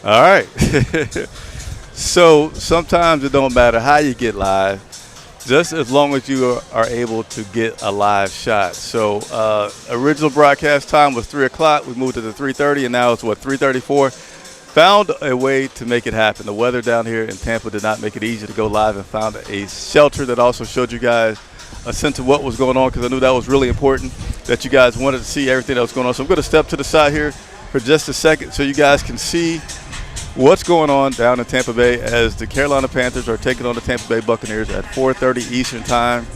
All right. So sometimes it don't matter how you get live, just as long as you are able to get a live shot. So original broadcast time was 3 o'clock. We moved it to 3:30, and now it's, 3:34. Found a way to make it happen. The weather down here in Tampa did not make it easy to go live, and found a shelter that also showed you guys a sense of what was going on, because I knew that was really important, that you guys wanted to see everything that was going on. So I'm going to step to the side here for just a second so you guys can see what's going on down in Tampa Bay as the Carolina Panthers are taking on the Tampa Bay Buccaneers at 4:30 Eastern Time.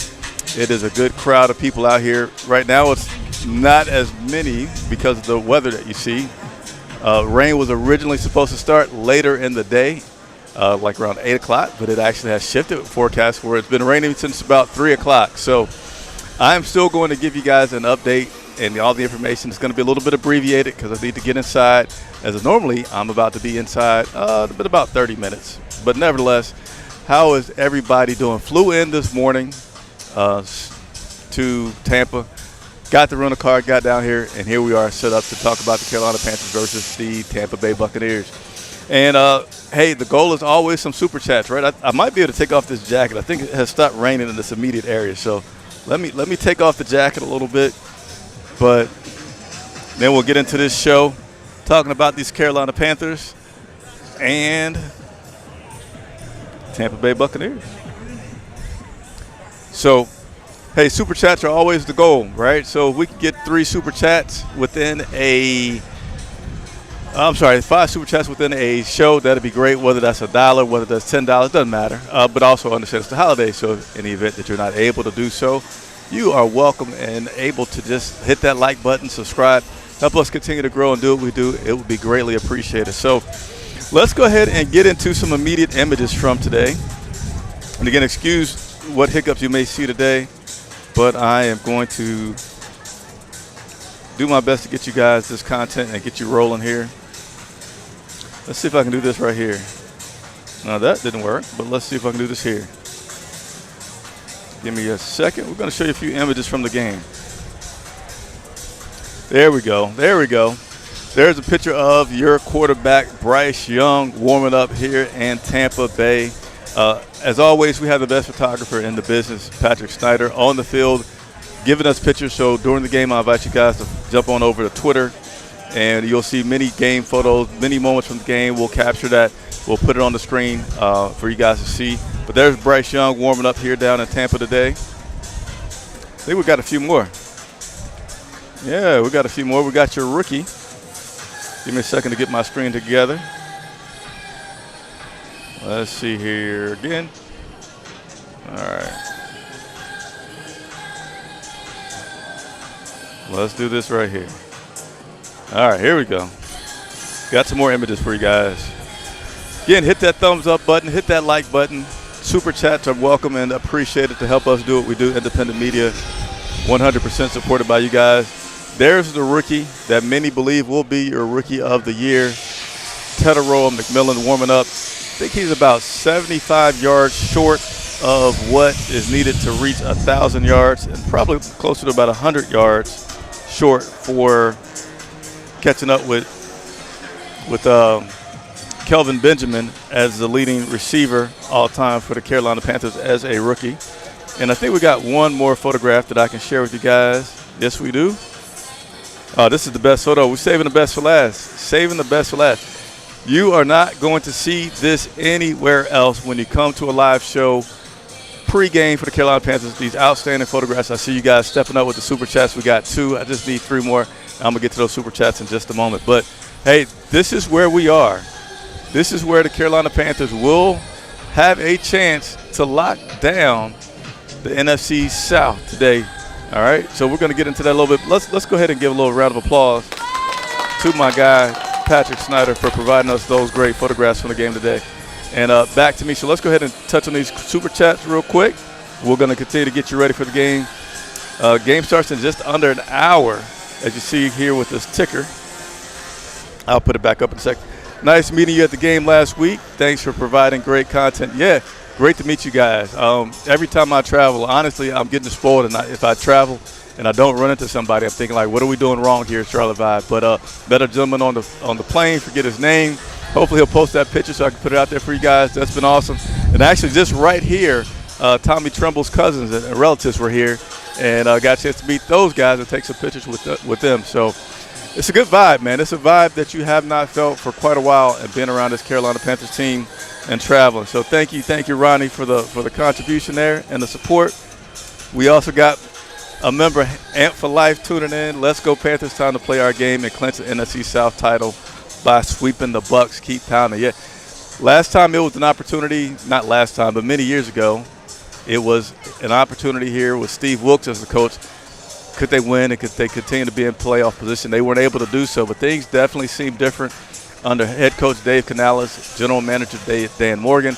It is a good crowd of people out here. Right now it's not as many because of the weather that you see. Rain was originally supposed to start later in the day, like around 8 o'clock, but it actually has shifted with forecast where it's been raining since about 3 o'clock. So I'm still going to give you guys an update, and all the information is going to be a little bit abbreviated because I need to get inside. As normally, I'm about to be inside in about 30 minutes. But nevertheless, how is everybody doing? Flew in this morning to Tampa, got the rental car, got down here, and here we are set up to talk about the Carolina Panthers versus the Tampa Bay Buccaneers. And, hey, the goal is always some super chats, right? I might be able to take off this jacket. I think it has stopped raining in this immediate area. So let me take off the jacket a little bit. But then we'll get into this show talking about these Carolina Panthers and Tampa Bay Buccaneers. So, hey, super chats are always the goal, right? So if we can get 5 super chats within a show, that'd be great, whether that's $1, whether that's $10, doesn't matter. But also understand it's the holiday, so in the event that you're not able to do so, you are welcome and able to just hit that like button, subscribe, help us continue to grow and do what we do. It would be greatly appreciated. So let's go ahead and get into some immediate images from today. And again, excuse what hiccups you may see today, but I am going to do my best to get you guys this content and get you rolling here. Let's see if I can do this right here. Now that didn't work, but let's see if I can do this here. Give me a second. We're going to show you a few images from the game. There we go. There we go. There's a picture of your quarterback, Bryce Young, warming up here in Tampa Bay. As always, we have the best photographer in the business, Patrick Snyder, on the field, giving us pictures. So during the game, I invite you guys to jump on over to Twitter, and you'll see many game photos, many moments from the game. We'll capture that. We'll put it on the screen for you guys to see. But there's Bryce Young warming up here down in Tampa today. I think we got a few more. Yeah, we got a few more. We got your rookie. Give me a second to get my screen together. Let's see here again. All right. Let's do this right here. All right, here we go. Got some more images for you guys. Again, hit that thumbs up button, hit that like button. Super chats are welcome and appreciated to help us do what we do. Independent media, 100% supported by you guys. There's the rookie that many believe will be your rookie of the year. Tedero McMillan warming up. I think he's about 75 yards short of what is needed to reach 1,000 yards, and probably closer to about 100 yards short for catching up with Kelvin Benjamin as the leading receiver all time for the Carolina Panthers as a rookie. And I think we got one more photograph that I can share with you guys. Yes, we do. Oh, this is the best photo. We're saving the best for last. Saving the best for last. You are not going to see this anywhere else when you come to a live show pregame for the Carolina Panthers. These outstanding photographs. I see you guys stepping up with the super chats. We got 2. I just need 3 more. I'm going to get to those super chats in just a moment. But, hey, this is where we are. This is where the Carolina Panthers will have a chance to lock down the NFC South today. All right, so we're going to get into that a little bit. Let's go ahead and give a little round of applause to my guy, Patrick Snyder, for providing us those great photographs from the game today. And back to me. So let's go ahead and touch on these super chats real quick. We're going to continue to get you ready for the game. Game starts in just under an hour, as you see here with this ticker. I'll put it back up in a second. Nice meeting you at the game last week. Thanks for providing great content. Yeah, great to meet you guys. Every time I travel, honestly, I'm getting spoiled. And if I travel and I don't run into somebody, I'm thinking, like, what are we doing wrong here at Charlotte Vibe? But met a gentleman on the plane, forget his name, hopefully he'll post that picture so I can put it out there for you guys. That's been awesome. And actually, just right here, Tommy Tremble's cousins and relatives were here, and got a chance to meet those guys and take some pictures with them. So it's a good vibe, man. It's a vibe that you have not felt for quite a while and being around this Carolina Panthers team and traveling. So thank you, Ronnie, for the contribution there and the support. We also got a member, Amp for Life, tuning in. Let's go Panthers, time to play our game and clinch the NFC South title by sweeping the Bucs. Keep pounding. Yeah, last time it was an opportunity, not last time, but many years ago, it was an opportunity here with Steve Wilkes as the coach. Could they win and could they continue to be in playoff position? They weren't able to do so, but things definitely seem different under head coach Dave Canales, general manager Dan Morgan.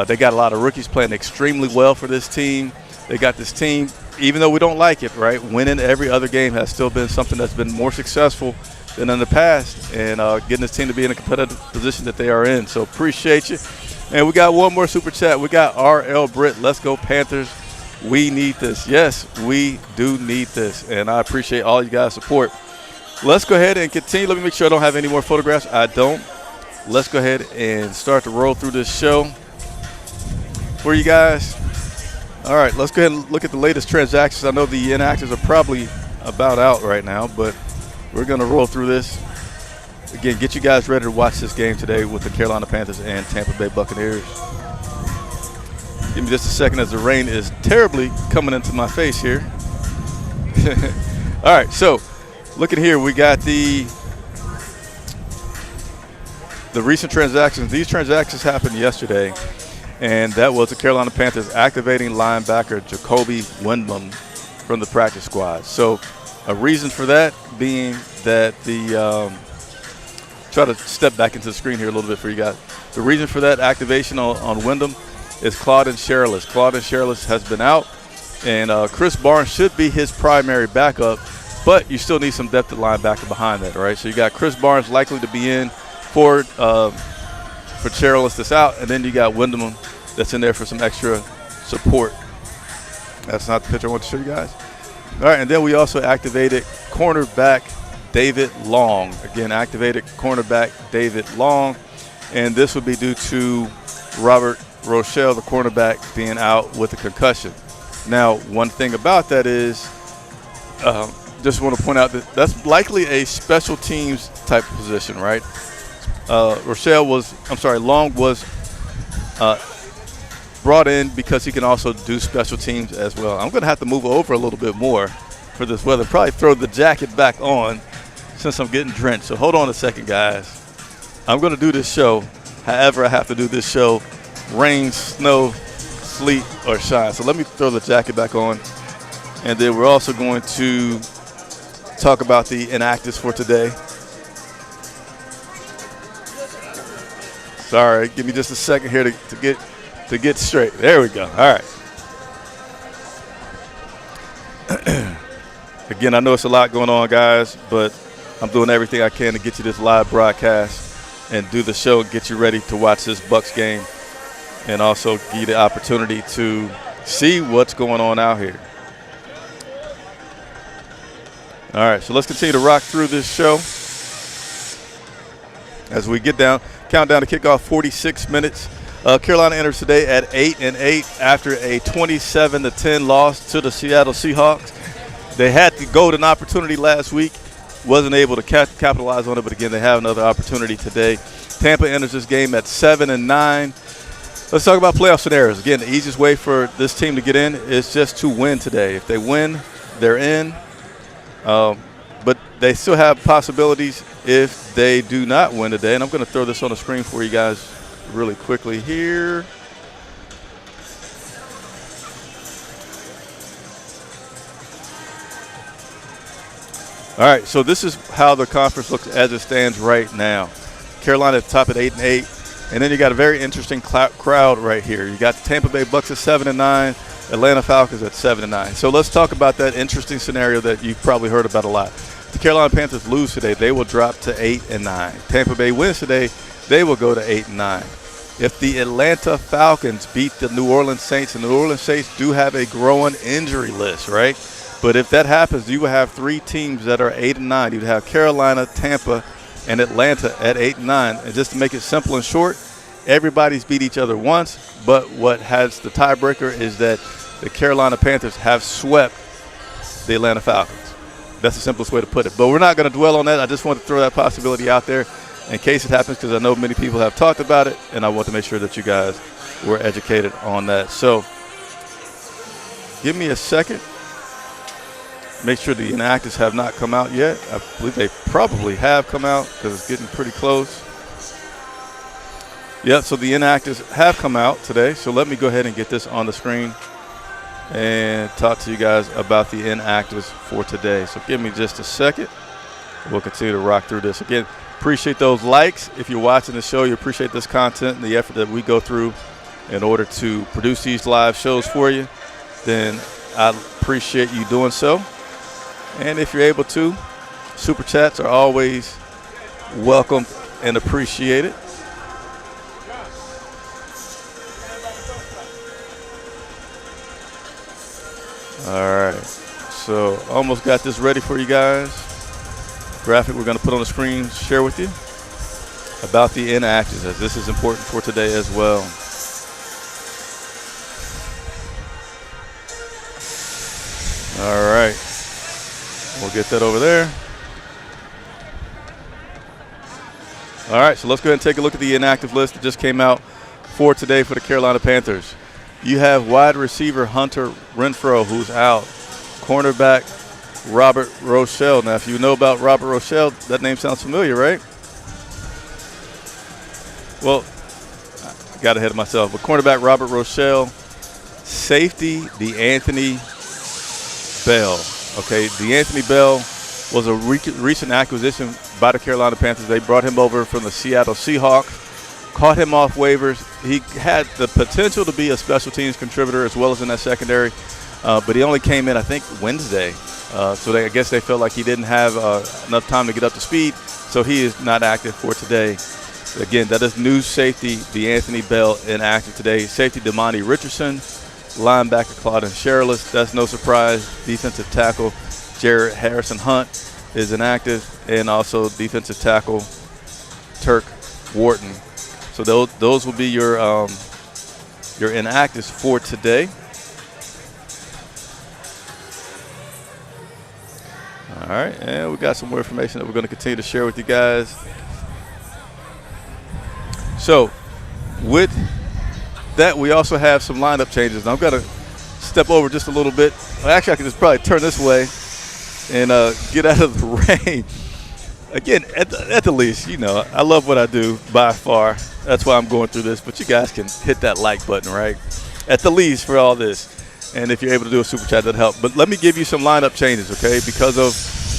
They got a lot of rookies playing extremely well for this team. They got this team, even though we don't like it, right, winning every other game has still been something that's been more successful than in the past, and getting this team to be in a competitive position that they are in. So appreciate you. And we got one more super chat. We got R.L. Britt. Let's go Panthers. We need this. Yes, we do need this, and I appreciate all you guys' support. Let's go ahead and continue. Let me make sure I don't have any more photographs. I don't. Let's go ahead and start to roll through this show for you guys. All right, let's go ahead and look at the latest transactions. I know the Inactives are probably about out right now, but we're going to roll through this. Again, get you guys ready to watch this game today with the Carolina Panthers and Tampa Bay Buccaneers. Give me just a second as the rain is terribly coming into my face here. All right, so look at here. We got the recent transactions. These transactions happened yesterday, and that was the Carolina Panthers activating linebacker Jacoby Windham from the practice squad. So a reason for that being that try to step back into the screen here a little bit for you guys. The reason for that activation on Windham is Claudin Sherrillis. Claudin Sherrillis has been out, and Chris Barnes should be his primary backup, but you still need some depth at linebacker behind that, right? So you got Chris Barnes likely to be in for Sherrillis that's out, and then you got Windham that's in there for some extra support. That's not the picture I want to show you guys. All right, and then we also activated cornerback David Long. Again, activated cornerback David Long, and this would be due to Robert Rochelle, the cornerback, being out with a concussion. Now, one thing about that is, just want to point out that that's likely a special teams type position, right? Long was brought in because he can also do special teams as well. I'm going to have to move over a little bit more for this weather. Probably throw the jacket back on since I'm getting drenched. So hold on a second, guys. I'm going to do this show however I have to do this show, rain, snow, sleet, or shine. So let me throw the jacket back on. And then we're also going to talk about the inactives for today. Sorry, give me just a second here to get straight. There we go. All right. Again, I know it's a lot going on, guys, but I'm doing everything I can to get you this live broadcast and do the show and get you ready to watch this Bucs game, and also give you the opportunity to see what's going on out here. All right, so let's continue to rock through this show as we count down to kickoff, 46 minutes. Carolina enters today at 8-8 after a 27-10 loss to the Seattle Seahawks. They had the golden opportunity last week, wasn't able to capitalize on it, but again, they have another opportunity today. Tampa enters this game at 7-9. Let's talk about playoff scenarios. Again, the easiest way for this team to get in is just to win today. If they win, they're in. But they still have possibilities if they do not win today. And I'm going to throw this on the screen for you guys really quickly here. All right, so this is how the conference looks as it stands right now. Carolina at the top at 8-8, and then you got a very interesting crowd right here. You got the Tampa Bay Bucs at 7-9, Atlanta Falcons at 7-9. So let's talk about that interesting scenario that you've probably heard about a lot. If the Carolina Panthers lose today, they will drop to 8-9. Tampa Bay wins today, they will go to 8-9. If the Atlanta Falcons beat the New Orleans Saints, and the New Orleans Saints do have a growing injury list, right? But if that happens, you will have three teams that are 8-9. You'd have Carolina, Tampa, and Atlanta at 8-9. And just to make it simple and short, everybody's beat each other once, but what has the tiebreaker is that the Carolina Panthers have swept the Atlanta Falcons. That's the simplest way to put it. But we're not going to dwell on that. I just want to throw that possibility out there in case it happens, because I know many people have talked about it, and I want to make sure that you guys were educated on that. So give me a second. Make sure the inactives have not come out yet. I believe they probably have come out because it's getting pretty close. Yeah, so the inactives have come out today. So let me go ahead and get this on the screen and talk to you guys about the inactives for today. So give me just a second. We'll continue to rock through this. Again, appreciate those likes. If you're watching the show, you appreciate this content and the effort that we go through in order to produce these live shows for you, then I appreciate you doing so. And if you're able to, super chats are always welcome and appreciated. All right, so almost got this ready for you guys. Graphic we're going to put on the screen, share with you about the inactives, as this is important for today as well. All right, we'll get that over there. All right, so let's go ahead and take a look at the inactive list that just came out for today for the Carolina Panthers. You have wide receiver Hunter Renfrow, who's out. Cornerback Robert Rochelle. Now, if you know about Robert Rochelle, that name sounds familiar, right? Well, I got ahead of myself. But cornerback Robert Rochelle, safety DeAnthony Bell. Okay, DeAnthony Bell was a recent acquisition by the Carolina Panthers. They brought him over from the Seattle Seahawks. Caught him off waivers. He had the potential to be a special teams contributor as well as in that secondary, but he only came in, I think, Wednesday. So I guess they felt like he didn't have enough time to get up to speed, so he is not active for today. Again, that is new safety DeAnthony Bell inactive today. Safety DeMonte Richardson, linebacker Claudin Sherrillis. That's no surprise. Defensive tackle Jared Harrison Hunt is inactive, and also defensive tackle Turk Wharton. So those will be your inactives for today. All right, and we got some more information that we're going to continue to share with you guys. So with that, we also have some lineup changes. Now, I'm going to step over just a little bit. Well, actually, I can just probably turn this way and get out of the rain. Again, at the least, you know, I love what I do by far. That's why I'm going through this. But you guys can hit that like button, right? At the least for all this. And if you're able to do a super chat, that'd help. But let me give you some lineup changes, okay, because of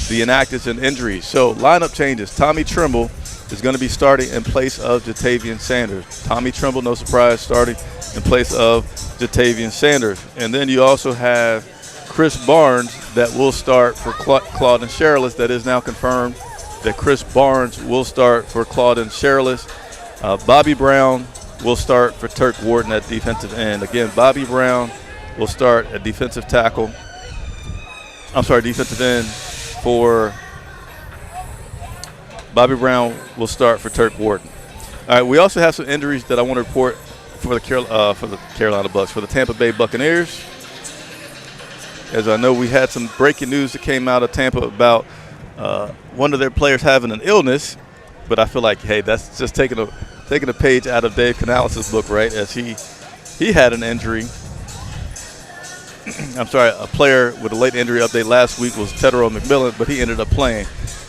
the inactives and injuries. So lineup changes. Tommy Tremble is going to be starting in place of Jatavian Sanders. Tommy Tremble, no surprise, starting in place of Jatavian Sanders. And then you also have Chris Barnes that will start for Claudin Sherrillis. That is now confirmed that Chris Barnes will start for Claudin Sherrillis. Bobby Brown will start for Turk Wharton at defensive end. Again, Bobby Brown will start at defensive end for Bobby Brown will start for Turk Wharton. All right, we also have some injuries that I want to report for the Carolina Bucs, for the Tampa Bay Buccaneers. As I know, we had some breaking news that came out of Tampa about one of their players having an illness, but I feel like, hey, that's just taking a page out of Dave Canales' book, right? As he had an injury. I'm sorry, a player with a late injury update last week was Tedero McMillan, but he ended up playing.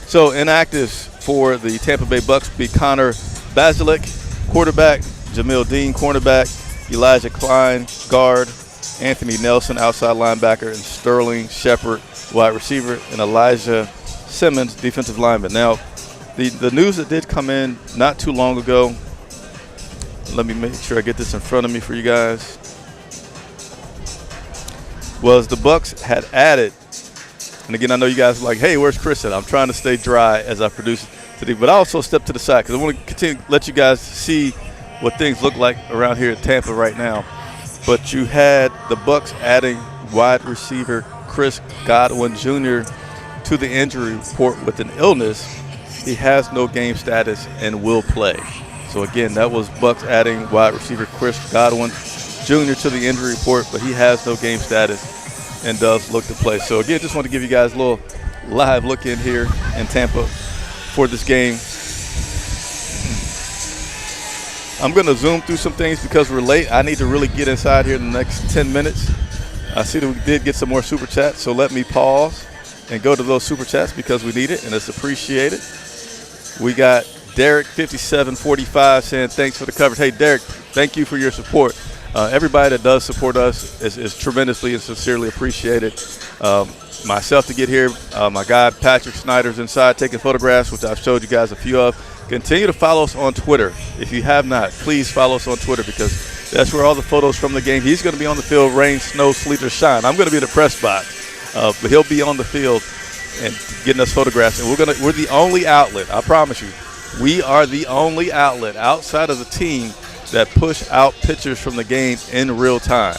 So inactives for the Tampa Bay Bucs be Connor Basilic, quarterback, Jamil Dean, cornerback, Elijah Klein, guard, Anthony Nelson, outside linebacker, and Sterling Shepard, wide receiver, and Elijah Simmons, defensive lineman. Now, the news that did come in not too long ago, let me make sure I get this in front of me for you guys, was the Bucs had added, and again, I know you guys are like, hey, where's Chris at? I'm trying to stay dry as I produce today, but I also step to the side because I want to continue to let you guys see what things look like around here at Tampa right now. But you had the Bucs adding wide receiver Chris Godwin Jr. to the injury report with an illness. He has no game status and will play. So, again, that was Bucs adding wide receiver Chris Godwin Jr. to the injury report, but he has no game status and does look to play. So, again, just want to give you guys a little live look in here in Tampa for this game. I'm going to zoom through some things because we're late. I need to really get inside here in the next 10 minutes. I see that we did get some more Super Chats, so let me pause and go to those Super Chats because we need it and it's appreciated. We got Derek 5745 saying thanks for the coverage. Hey, Derek, thank you for your support. Everybody that does support us is tremendously and sincerely appreciated. Myself to get here, my guy Patrick Snyder's inside taking photographs, which I've showed you guys a few of. Continue to follow us on Twitter. If you have not, please follow us on Twitter because that's where all the photos from the game. He's going to be on the field, rain, snow, sleet, or shine. I'm going to be in the press box, but he'll be on the field and getting us photographs. And we're the only outlet, I promise you. We are the only outlet outside of the team that push out pictures from the game in real time.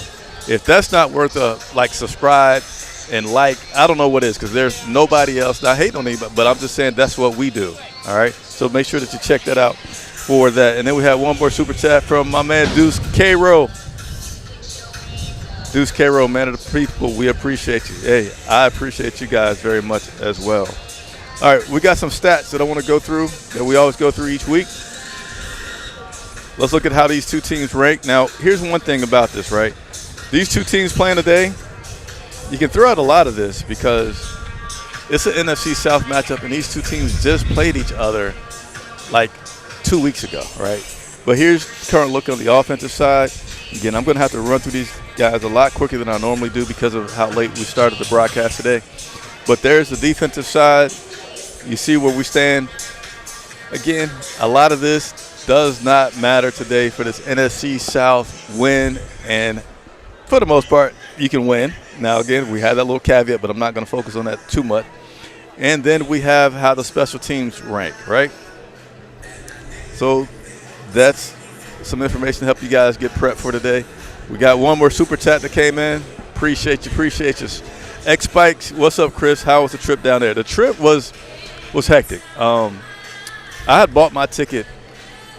If that's not worth a subscribe and like, I don't know what is, because there's nobody else. I hate on anybody, but I'm just saying that's what we do. All right, so make sure that you check that out for that. And then we have one more super chat from my man Deuce K-Row. Deuce K-Row, man of the people, we appreciate you. Hey, I appreciate you guys very much as well. All right, we got some stats that I want to go through that we always go through each week. Let's look at how these two teams rank. Now, here's one thing about this, right? These two teams playing today, you can throw out a lot of this because it's an NFC South matchup, and these two teams just played each other like 2 weeks ago, right? But here's current look on the offensive side. Again, I'm going to have to run through these guys a lot quicker than I normally do because of how late we started the broadcast today. But there's the defensive side. You see where we stand. Again, a lot of this does not matter today for this NFC South win, and for the most part, you can win. Now, again, we had that little caveat, but I'm not going to focus on that too much. And then we have how the special teams rank, right? So that's some information to help you guys get prepped for today. We got one more super chat that came in. Appreciate you. X-Spikes, what's up, Chris? How was the trip down there? The trip was hectic. I had bought my ticket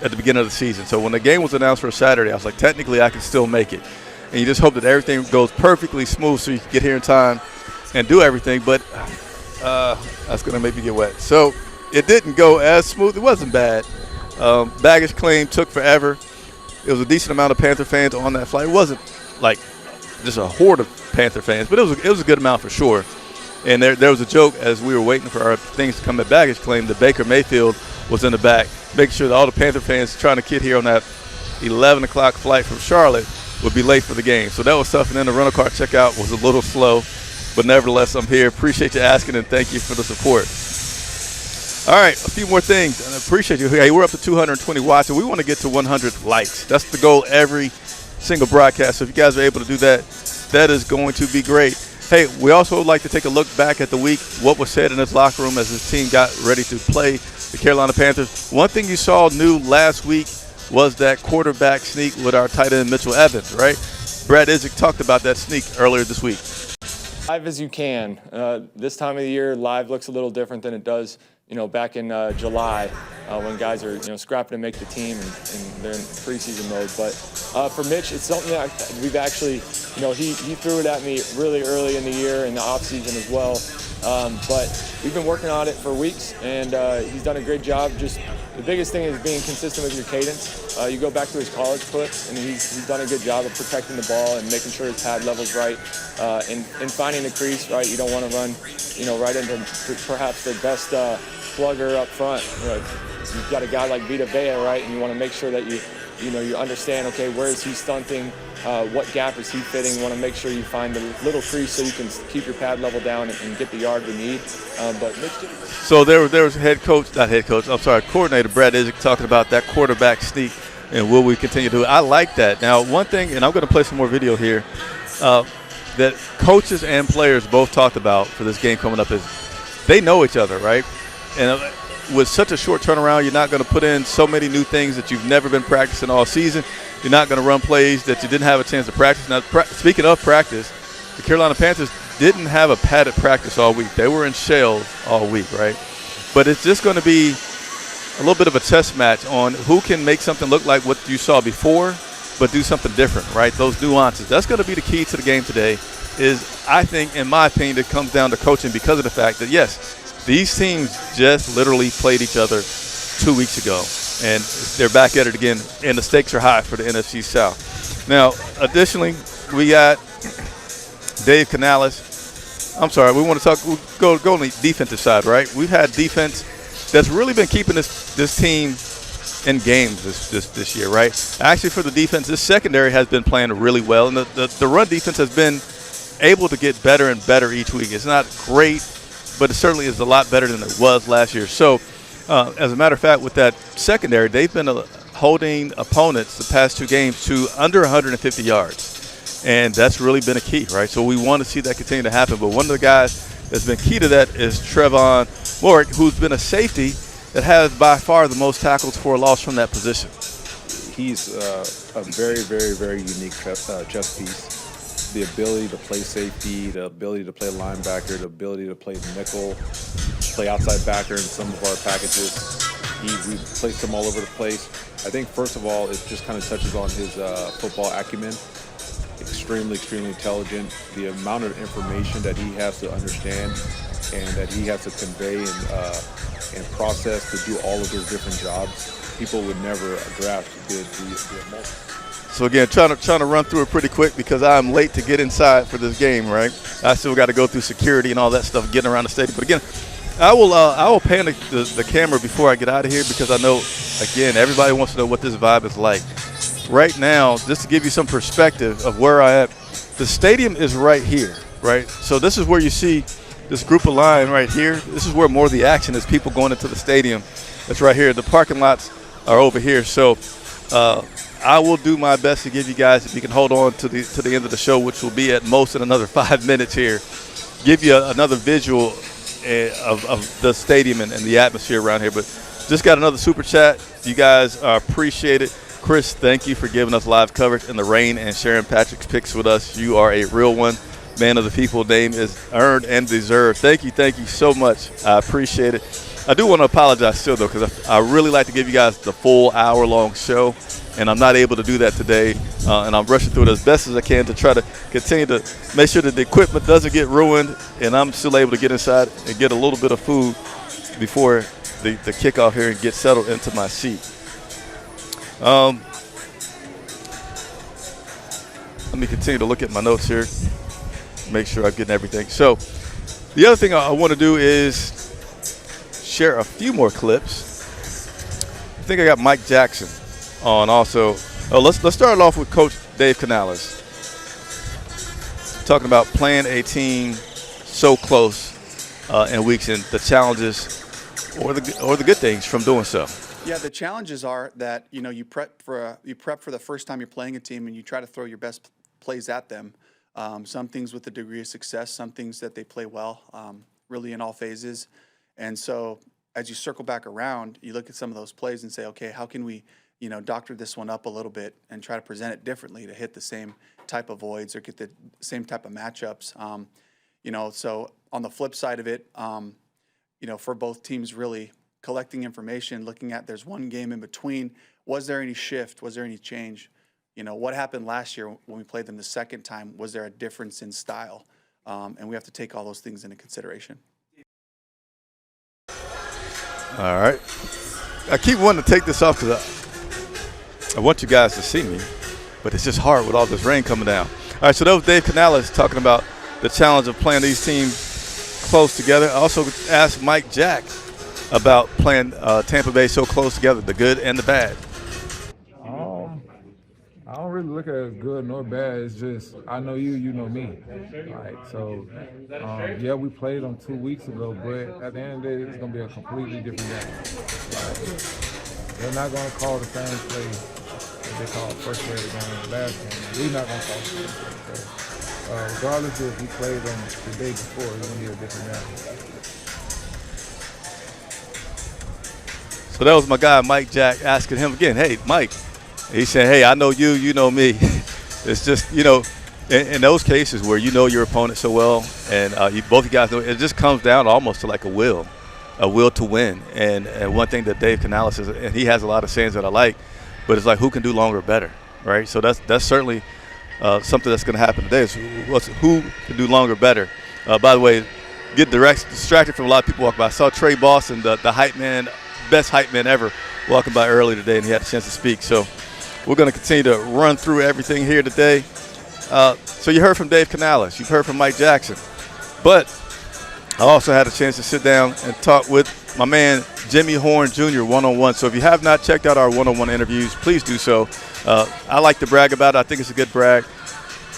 at the beginning of the season. So when the game was announced for Saturday, I was like, technically I can still make it. And you just hope that everything goes perfectly smooth so you can get here in time and do everything. But that's going to make me get wet. So it didn't go as smooth. It wasn't bad. Baggage claim took forever. It was a decent amount of Panther fans on that flight. It wasn't like just a horde of Panther fans, but it was a good amount for sure. And there was a joke as we were waiting for our things to come at baggage claim that Baker Mayfield was in the back, making sure that all the Panther fans trying to get here on that 11 o'clock flight from Charlotte would be late for the game. So that was tough. And then the rental car checkout was a little slow, but nevertheless, I'm here. Appreciate you asking, and thank you for the support. All right, a few more things, and I appreciate you. Hey, we're up to 220 watts, and we want to get to 100 likes. That's the goal every single broadcast. So if you guys are able to do that, that is going to be great. Hey, we also would like to take a look back at the week, what was said in this locker room as this team got ready to play the Carolina Panthers. One thing you saw new last week was that quarterback sneak with our tight end Mitchell Evans, right? Brad Isaac talked about that sneak earlier this week. Live as you can. This time of the year, live looks a little different than it does, back in July when guys are, scrapping to make the team and they're in preseason mode. But for Mitch, it's something that we've actually, he threw it at me really early in the year in the offseason as well. But we've been working on it for weeks, and he's done a great job. Just the biggest thing is being consistent with your cadence. You go back to his college clips, and he's done a good job of protecting the ball and making sure his pad level's right, and finding the crease right. You don't want to run, right into perhaps the best plugger up front. You've got a guy like Vita Vea, right, and you want to make sure that you understand, okay, where is he stunting? What gap is he fitting? You want to make sure you find the little crease so you can keep your pad level down and get the yard we need. So there was coordinator Brad Isaac talking about that quarterback sneak, and will we continue to do it? I like that. Now, one thing, and I'm going to play some more video here, that coaches and players both talked about for this game coming up is they know each other, right? And with such a short turnaround, you're not going to put in so many new things that you've never been practicing all season. You're not going to run plays that you didn't have a chance to practice. Now, speaking of practice, the Carolina Panthers didn't have a padded practice all week. They were in shells all week, right? but it's just going to be a little bit of a chess match on who can make something look like what you saw before, but do something different, right? Those nuances. That's going to be the key to the game today is, I think, in my opinion, it comes down to coaching because of the fact that, yes, these teams just literally played each other 2 weeks ago, and they're back at it again, and the stakes are high for the NFC South. Now, additionally, we got Dave Canales. I'm sorry, we want to talk, go on the defensive side, right? We've had defense that's really been keeping this team in games this year, right? Actually, for the defense, this secondary has been playing really well, and the run defense has been able to get better and better each week. It's not great, but it certainly is a lot better than it was last year. So, as a matter of fact, with that secondary, they've been holding opponents the past 2 games to under 150 yards, and that's really been a key, right? So we want to see that continue to happen. But one of the guys that's been key to that is Trevon Morik, who's been a safety that has by far the most tackles for a loss from that position. He's a very, very, very unique chess piece. The ability to play safety, the ability to play linebacker, the ability to play nickel, play outside backer in some of our packages. We placed him all over the place. I think, first of all, it just kind of touches on his football acumen. Extremely, extremely intelligent. The amount of information that he has to understand and that he has to convey and process to do all of those different jobs, people would never grasp the emotion. So again, trying to run through it pretty quick because I'm late to get inside for this game, right? I still got to go through security and all that stuff, getting around the stadium. But again, I will pan the camera before I get out of here because I know, again, everybody wants to know what this vibe is like. Right now, just to give you some perspective of where I am, the stadium is right here, right? So this is where you see this group of line right here. This is where more of the action is, people going into the stadium. That's right here. The parking lots are over here. So I will do my best to give you guys, if you can hold on to the end of the show, which will be at most in another 5 minutes here, give you another visual of the stadium and the atmosphere around here. But just got another super chat. You guys appreciate it. Chris, thank you for giving us live coverage in the rain and sharing Patrick's picks with us. You are a real one. Man of the people, name is earned and deserved. Thank you so much. I appreciate it. I do want to apologize still, though, because I really like to give you guys the full hour-long show, and I'm not able to do that today. And I'm rushing through it as best as I can to try to continue to make sure that the equipment doesn't get ruined, and I'm still able to get inside and get a little bit of food before the kickoff here and get settled into my seat. Let me continue to look at my notes here, make sure I'm getting everything. So the other thing I want to do is share a few more clips. I think I got Mike Jackson on also. Let's start off with Coach Dave Canales, talking about playing a team so close in weeks and the challenges or the good things from doing so. Yeah, the challenges are that you prep for the first time you're playing a team and you try to throw your best plays at them. Some things with a degree of success, some things that they play well, really in all phases. And so as you circle back around, you look at some of those plays and say, okay, how can we doctor this one up a little bit and try to present it differently to hit the same type of voids or get the same type of matchups. So on the flip side of it, for both teams really collecting information, looking at there's one game in between. Was there any shift? Was there any change? What happened last year when we played them the second time? Was there a difference in style? And we have to take all those things into consideration. All right. I keep wanting to take this off because I want you guys to see me, but it's just hard with all this rain coming down. All right, so that was Dave Canales talking about the challenge of playing these teams close together. I also asked Mike Jack about playing Tampa Bay so close together, the good and the bad. I don't really look at it as good nor bad. It's just I know you, you know me. Right? So, yeah, we played them 2 weeks ago, but at the end of the day, it's going to be a completely different game. Right? They're not going to call the same play that they called first play of the game, last game. We're not going to call the same play. So, regardless if we played them the day before, it's going to be a different game. So that was my guy, Mike Jack, asking him again, hey, Mike. He said, hey, I know you, you know me. It's just, in those cases where you know your opponent so well and both you guys know, it just comes down almost to like a will. a will to win. And one thing that Dave Canales is, and he has a lot of sayings that I like, but it's like who can do longer better, right? So that's certainly something that's going to happen today is who can do longer better. By the way, get distracted from a lot of people walking by. I saw Trey Boston, the hype man, best hype man ever, walking by early today, and he had a chance to speak. So we're going to continue to run through everything here today. So you heard from Dave Canales. You've heard from Mike Jackson. But I also had a chance to sit down and talk with my man Jimmy Horn Jr. one-on-one. So if you have not checked out our one-on-one interviews, please do so. I like to brag about it. I think it's a good brag.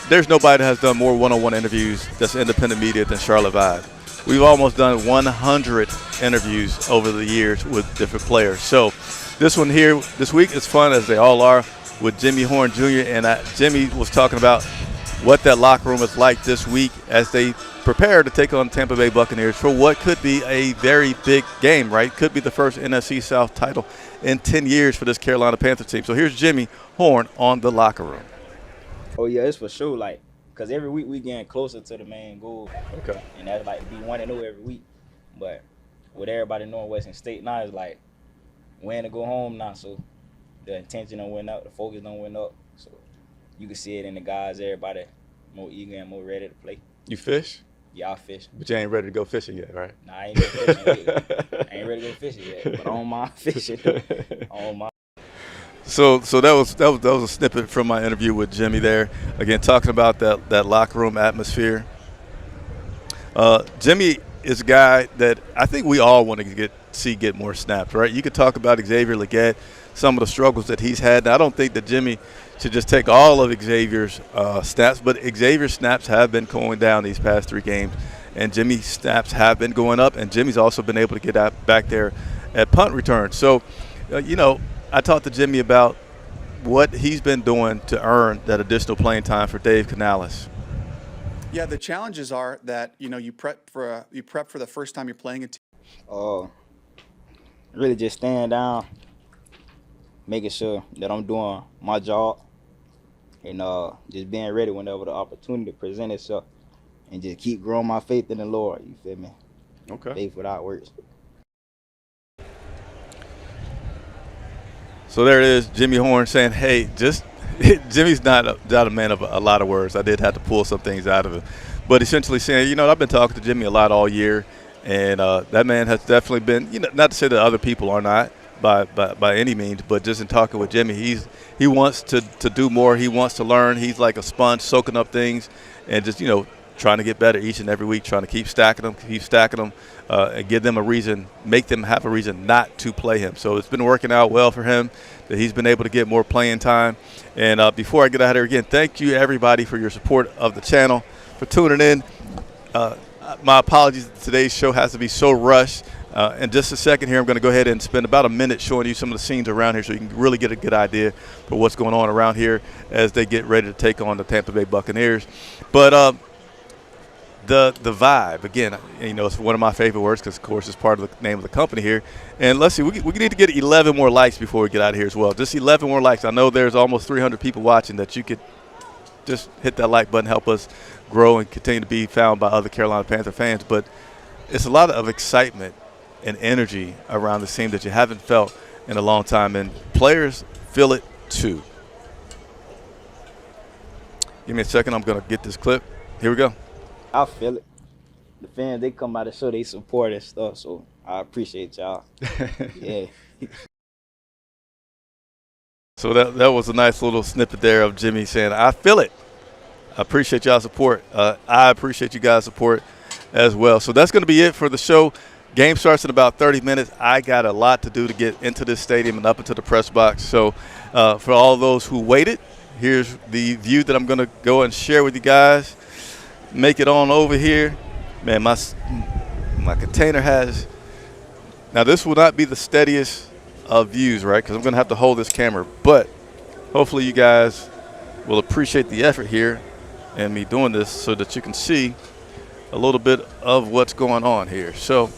There's nobody that has done more one-on-one interviews that's independent media than Charlotte Vibe. We've almost done 100 interviews over the years with different players. So this one here this week is fun, as they all are, with Jimmy Horn Jr. And Jimmy was talking about what that locker room is like this week as they prepare to take on Tampa Bay Buccaneers for what could be a very big game, right? Could be the first NFC South title in 10 years for this Carolina Panthers team. So here's Jimmy Horn on the locker room. Oh, yeah, it's for sure, like, because every week we getting closer to the main goal. Okay. And that's like to be 1-0 every week. But with everybody knowing Western State now, it's like when to go home now. So the intention don't went up, the focus don't went up. So you can see it in the guys, everybody more eager and more ready to play. You fish? Yeah, I fish. But you ain't ready to go fishing yet, right? Nah, I ain't go fishing yet. I ain't ready to go fishing yet. But I don't mind fishing. I don't mind. So that was a snippet from my interview with Jimmy there. Again, talking about that locker room atmosphere. Jimmy is a guy that I think we all want to get more snaps, right? You could talk about Xavier Legette, some of the struggles that he's had. Now, I don't think that Jimmy should just take all of Xavier's snaps, but Xavier's snaps have been going down these past 3 games, and Jimmy's snaps have been going up, and Jimmy's also been able to get back there at punt return. So, I talked to Jimmy about what he's been doing to earn that additional playing time for Dave Canales. Yeah, the challenges are that you prep for the first time you're playing a team. Really just staying down, making sure that I'm doing my job, and just being ready whenever the opportunity presents itself, and just keep growing my faith in the Lord. You feel me? Okay. Faith without works. So there it is, Jimmy Horn saying, hey, Jimmy's not a man of a lot of words. I did have to pull some things out of him. But essentially saying, I've been talking to Jimmy a lot all year, and that man has definitely been, not to say that other people are not by any means, but just in talking with Jimmy, he wants to do more. He wants to learn. He's like a sponge soaking up things and just, trying to get better each and every week, trying to keep stacking them, and give them a reason, make them have a reason not to play him. So it's been working out well for him that he's been able to get more playing time. And before I get out of here again, thank you everybody for your support of the channel, for tuning in. My apologies, today's show has to be so rushed. In just a second here, I'm going to go ahead and spend about a minute showing you some of the scenes around here so you can really get a good idea for what's going on around here as they get ready to take on the Tampa Bay Buccaneers. But the vibe, again, it's one of my favorite words because, of course, it's part of the name of the company here. And let's see, we need to get 11 more likes before we get out of here as well. Just 11 more likes. I know there's almost 300 people watching that you could just hit that like button, help us grow and continue to be found by other Carolina Panther fans. But it's a lot of excitement and energy around the team that you haven't felt in a long time, and players feel it too. Give me a second. I'm going to get this clip. Here we go. I feel it. The fans, they come out to show they support and stuff, so I appreciate y'all. Yeah. So that was a nice little snippet there of Jimmy saying, I feel it. I appreciate y'all's support. I appreciate you guys' support as well. So that's going to be it for the show. Game starts in about 30 minutes. I got a lot to do to get into this stadium and up into the press box. So for all those who waited, here's the view that I'm going to go and share with you guys. Make it on over here. Man, my container has – now this will not be the steadiest of views, right, because I'm going to have to hold this camera. But hopefully you guys will appreciate the effort here and me doing this so that you can see a little bit of what's going on here. So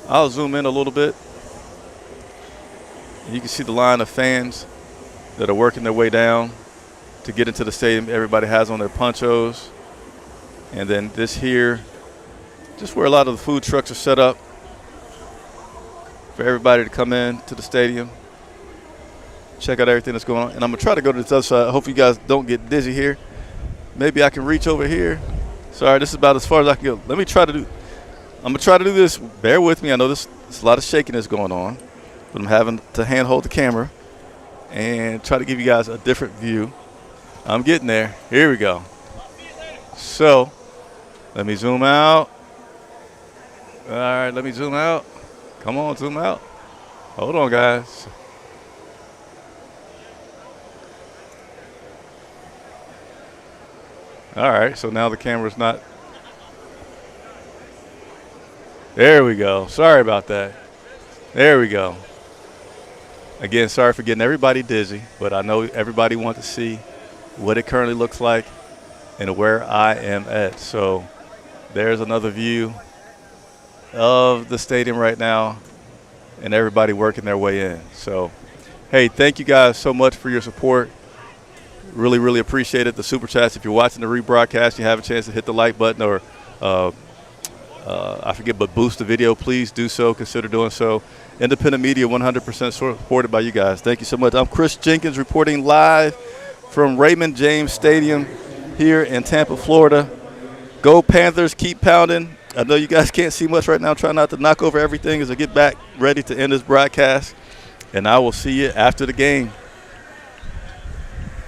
I'll zoom in a little bit. You can see the line of fans that are working their way down to get into the stadium. Everybody has on their ponchos. And then this here, just where a lot of the food trucks are set up. for everybody to come in to the stadium, check out everything that's going on. And I'm going to try to go to this other side. I hope you guys don't get dizzy here. Maybe I can reach over here. Sorry, this is about as far as I can go. I'm going to try to do this. Bear with me. I know there's a lot of shakiness going on, but I'm having to hand hold the camera and try to give you guys a different view. I'm getting there. Here we go. So let me zoom out. All right, let me zoom out. Come on, zoom out. Hold on, guys. All right, so now the camera's not. There we go. Sorry about that. There we go. Again, sorry for getting everybody dizzy, but I know everybody wants to see what it currently looks like and where I am at. So there's another view of the stadium right now and everybody working their way in. So, hey, thank you guys so much for your support. Really, really appreciate it. The Super Chats, if you're watching the rebroadcast, you have a chance to hit the like button or I forget, but boost the video, please do so. Consider doing so. Independent media, 100% supported by you guys. Thank you so much. I'm Chris Jenkins reporting live from Raymond James Stadium here in Tampa, Florida. Go Panthers, keep pounding. I know you guys can't see much right now. Try not to knock over everything as I get back ready to end this broadcast. And I will see you after the game.